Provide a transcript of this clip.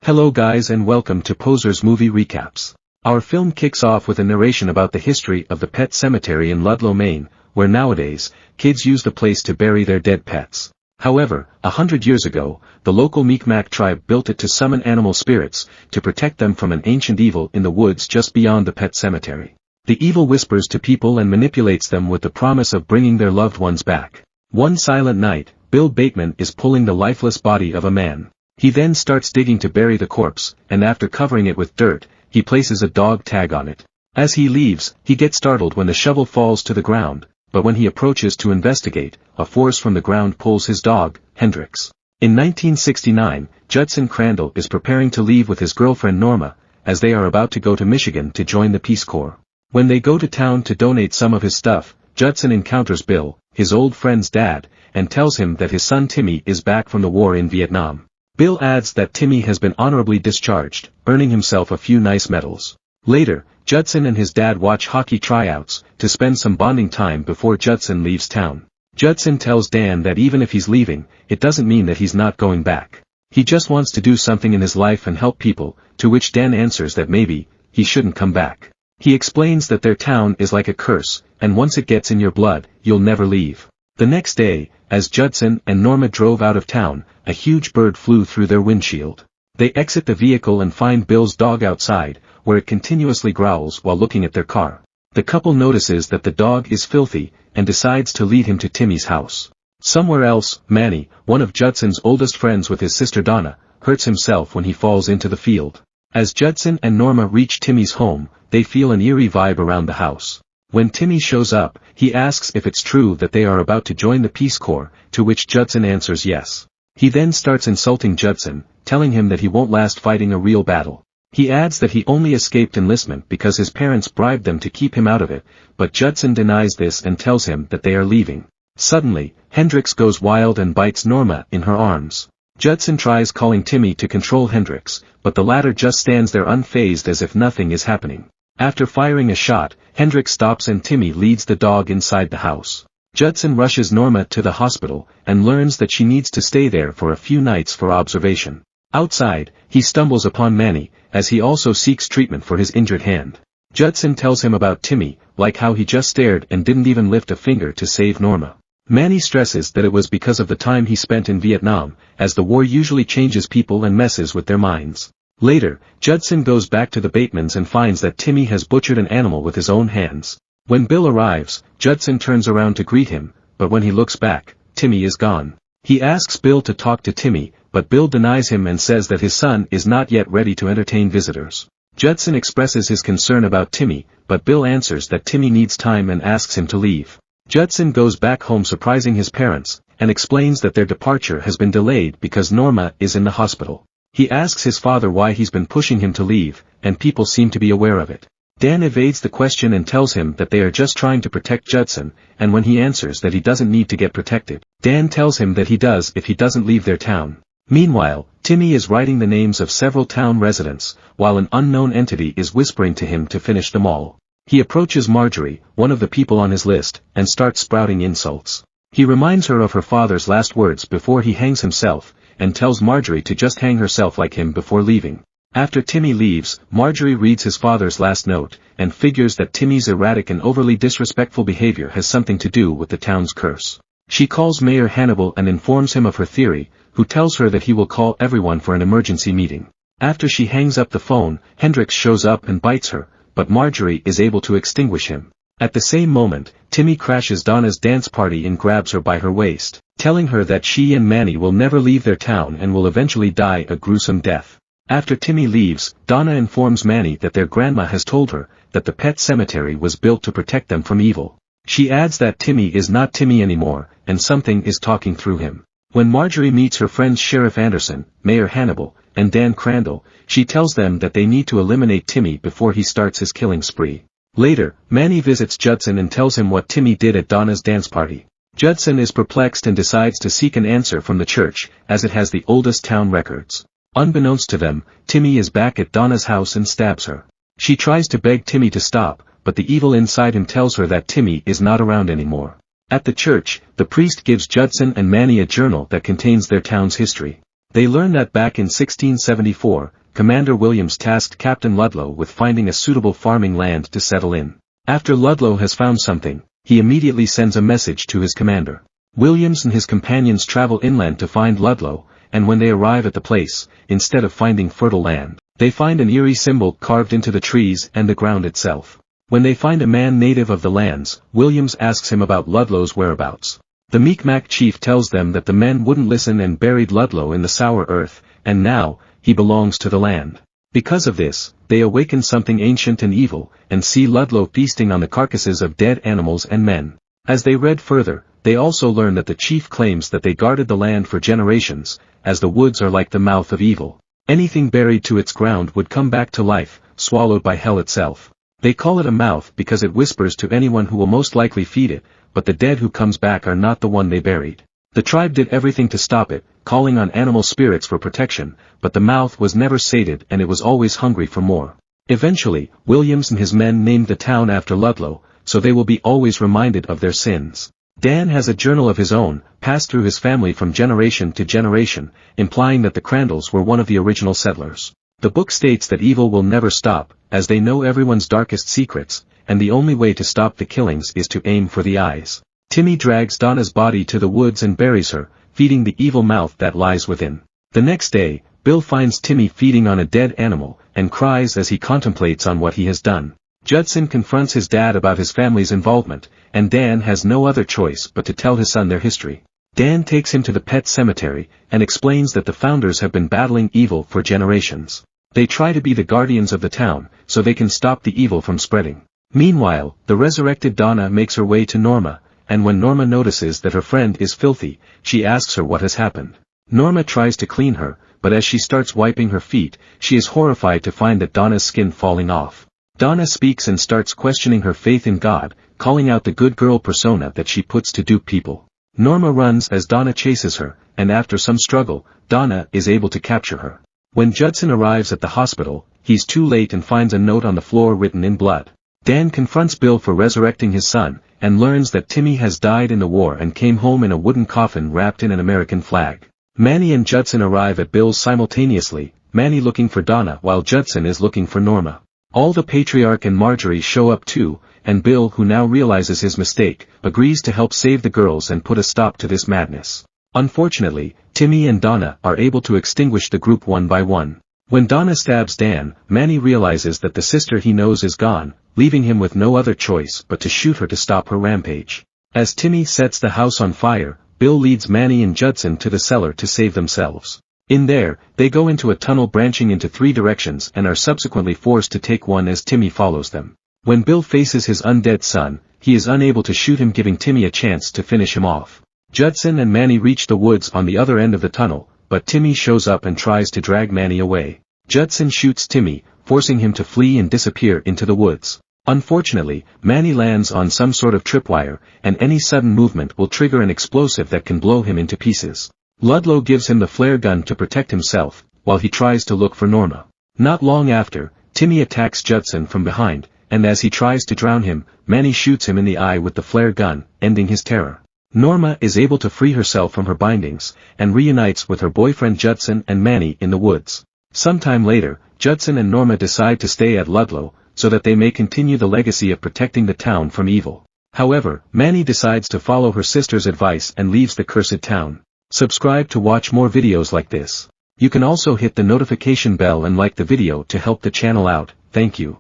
Hello guys and welcome to Poser's Movie Recaps. Our film kicks off with a narration about the history of the pet cemetery in Ludlow, Maine, where nowadays, kids use the place to bury their dead pets. However, 100 years ago, the local Mi'kmaq tribe built it to summon animal spirits, to protect them from an ancient evil in the woods just beyond the pet cemetery. The evil whispers to people and manipulates them with the promise of bringing their loved ones back. One silent night, Bill Bateman is pulling the lifeless body of a man. He then starts digging to bury the corpse, and after covering it with dirt, he places a dog tag on it. As he leaves, he gets startled when the shovel falls to the ground, but when he approaches to investigate, a force from the ground pulls his dog, Hendrix. In 1969, Judson Crandall is preparing to leave with his girlfriend Norma, as they are about to go to Michigan to join the Peace Corps. When they go to town to donate some of his stuff, Judson encounters Bill, his old friend's dad, and tells him that his son Timmy is back from the war in Vietnam. Bill adds that Timmy has been honorably discharged, earning himself a few nice medals. Later, Judson and his dad watch hockey tryouts, to spend some bonding time before Judson leaves town. Judson tells Dan that even if he's leaving, it doesn't mean that he's not going back. He just wants to do something in his life and help people, to which Dan answers that maybe, he shouldn't come back. He explains that their town is like a curse, and once it gets in your blood, you'll never leave. The next day, as Judson and Norma drove out of town, a huge bird flew through their windshield. They exit the vehicle and find Bill's dog outside, where it continuously growls while looking at their car. The couple notices that the dog is filthy, and decides to lead him to Timmy's house. Somewhere else, Manny, one of Judson's oldest friends with his sister Donna, hurts himself when he falls into the field. As Judson and Norma reach Timmy's home, they feel an eerie vibe around the house. When Timmy shows up, he asks if it's true that they are about to join the Peace Corps, to which Judson answers yes. He then starts insulting Judson, telling him that he won't last fighting a real battle. He adds that he only escaped enlistment because his parents bribed them to keep him out of it, but Judson denies this and tells him that they are leaving. Suddenly, Hendrix goes wild and bites Norma in her arms. Judson tries calling Timmy to control Hendrix, but the latter just stands there unfazed as if nothing is happening. After firing a shot, Hendrix stops and Timmy leads the dog inside the house. Judson rushes Norma to the hospital, and learns that she needs to stay there for a few nights for observation. Outside, he stumbles upon Manny, as he also seeks treatment for his injured hand. Judson tells him about Timmy, like how he just stared and didn't even lift a finger to save Norma. Manny stresses that it was because of the time he spent in Vietnam, as the war usually changes people and messes with their minds. Later, Judson goes back to the Batemans and finds that Timmy has butchered an animal with his own hands. When Bill arrives, Judson turns around to greet him, but when he looks back, Timmy is gone. He asks Bill to talk to Timmy, but Bill denies him and says that his son is not yet ready to entertain visitors. Judson expresses his concern about Timmy, but Bill answers that Timmy needs time and asks him to leave. Judson goes back home surprising his parents, and explains that their departure has been delayed because Norma is in the hospital. He asks his father why he's been pushing him to leave, and people seem to be aware of it. Dan evades the question and tells him that they are just trying to protect Judson, and when he answers that he doesn't need to get protected, Dan tells him that he does if he doesn't leave their town. Meanwhile, Timmy is writing the names of several town residents, while an unknown entity is whispering to him to finish them all. He approaches Marjorie, one of the people on his list, and starts sprouting insults. He reminds her of her father's last words before he hangs himself, and tells Marjorie to just hang herself like him before leaving. After Timmy leaves, Marjorie reads his father's last note, and figures that Timmy's erratic and overly disrespectful behavior has something to do with the town's curse. She calls Mayor Hannibal and informs him of her theory, who tells her that he will call everyone for an emergency meeting. After she hangs up the phone, Hendrix shows up and bites her, but Marjorie is able to extinguish him. At the same moment, Timmy crashes Donna's dance party and grabs her by her waist, telling her that she and Manny will never leave their town and will eventually die a gruesome death. After Timmy leaves, Donna informs Manny that their grandma has told her that the pet cemetery was built to protect them from evil. She adds that Timmy is not Timmy anymore, and something is talking through him. When Marjorie meets her friends Sheriff Anderson, Mayor Hannibal, and Dan Crandall, she tells them that they need to eliminate Timmy before he starts his killing spree. Later, Manny visits Judson and tells him what Timmy did at Donna's dance party. Judson is perplexed and decides to seek an answer from the church, as it has the oldest town records. Unbeknownst to them, Timmy is back at Donna's house and stabs her. She tries to beg Timmy to stop, but the evil inside him tells her that Timmy is not around anymore. At the church, the priest gives Judson and Manny a journal that contains their town's history. They learn that back in 1674, Commander Williams tasked Captain Ludlow with finding a suitable farming land to settle in. After Ludlow has found something, he immediately sends a message to his commander. Williams and his companions travel inland to find Ludlow, and when they arrive at the place, instead of finding fertile land, they find an eerie symbol carved into the trees and the ground itself. When they find a man native of the lands, Williams asks him about Ludlow's whereabouts. The Mi'kmaq chief tells them that the men wouldn't listen and buried Ludlow in the sour earth, and now, he belongs to the land. Because of this, they awaken something ancient and evil, and see Ludlow feasting on the carcasses of dead animals and men. As they read further, they also learn that the chief claims that they guarded the land for generations, as the woods are like the mouth of evil. Anything buried to its ground would come back to life, swallowed by hell itself. They call it a mouth because it whispers to anyone who will most likely feed it, but the dead who comes back are not the one they buried. The tribe did everything to stop it, calling on animal spirits for protection, but the mouth was never sated and it was always hungry for more. Eventually, Williams and his men named the town after Ludlow, so they will be always reminded of their sins. Dan has a journal of his own, passed through his family from generation to generation, implying that the Crandalls were one of the original settlers. The book states that evil will never stop, as they know everyone's darkest secrets, and the only way to stop the killings is to aim for the eyes. Timmy drags Donna's body to the woods and buries her, feeding the evil mouth that lies within. The next day, Bill finds Timmy feeding on a dead animal, and cries as he contemplates on what he has done. Judson confronts his dad about his family's involvement, and Dan has no other choice but to tell his son their history. Dan takes him to the pet cemetery, and explains that the founders have been battling evil for generations. They try to be the guardians of the town, so they can stop the evil from spreading. Meanwhile, the resurrected Donna makes her way to Norma, and when Norma notices that her friend is filthy, she asks her what has happened. Norma tries to clean her, but as she starts wiping her feet, she is horrified to find that Donna's skin falling off. Donna speaks and starts questioning her faith in God, calling out the good girl persona that she puts to dupe people. Norma runs as Donna chases her, and after some struggle, Donna is able to capture her. When Judson arrives at the hospital, he's too late and finds a note on the floor written in blood. Dan confronts Bill for resurrecting his son, and learns that Timmy has died in the war and came home in a wooden coffin wrapped in an American flag. Manny and Judson arrive at Bill's simultaneously, Manny looking for Donna while Judson is looking for Norma. All the Patriarch and Marjorie show up too, and Bill, who now realizes his mistake, agrees to help save the girls and put a stop to this madness. Unfortunately, Timmy and Donna are able to extinguish the group one by one. When Donna stabs Dan, Manny realizes that the sister he knows is gone, leaving him with no other choice but to shoot her to stop her rampage. As Timmy sets the house on fire, Bill leads Manny and Judson to the cellar to save themselves. In there, they go into a tunnel branching into 3 directions and are subsequently forced to take one as Timmy follows them. When Bill faces his undead son, he is unable to shoot him, giving Timmy a chance to finish him off. Judson and Manny reach the woods on the other end of the tunnel, but Timmy shows up and tries to drag Manny away. Judson shoots Timmy, forcing him to flee and disappear into the woods. Unfortunately, Manny lands on some sort of tripwire, and any sudden movement will trigger an explosive that can blow him into pieces. Ludlow gives him the flare gun to protect himself, while he tries to look for Norma. Not long after, Timmy attacks Judson from behind, and as he tries to drown him, Manny shoots him in the eye with the flare gun, ending his terror. Norma is able to free herself from her bindings, and reunites with her boyfriend Judson and Manny in the woods. Sometime later, Judson and Norma decide to stay at Ludlow, so that they may continue the legacy of protecting the town from evil. However, Manny decides to follow her sister's advice and leaves the cursed town. Subscribe to watch more videos like this. You can also hit the notification bell and like the video to help the channel out. Thank you.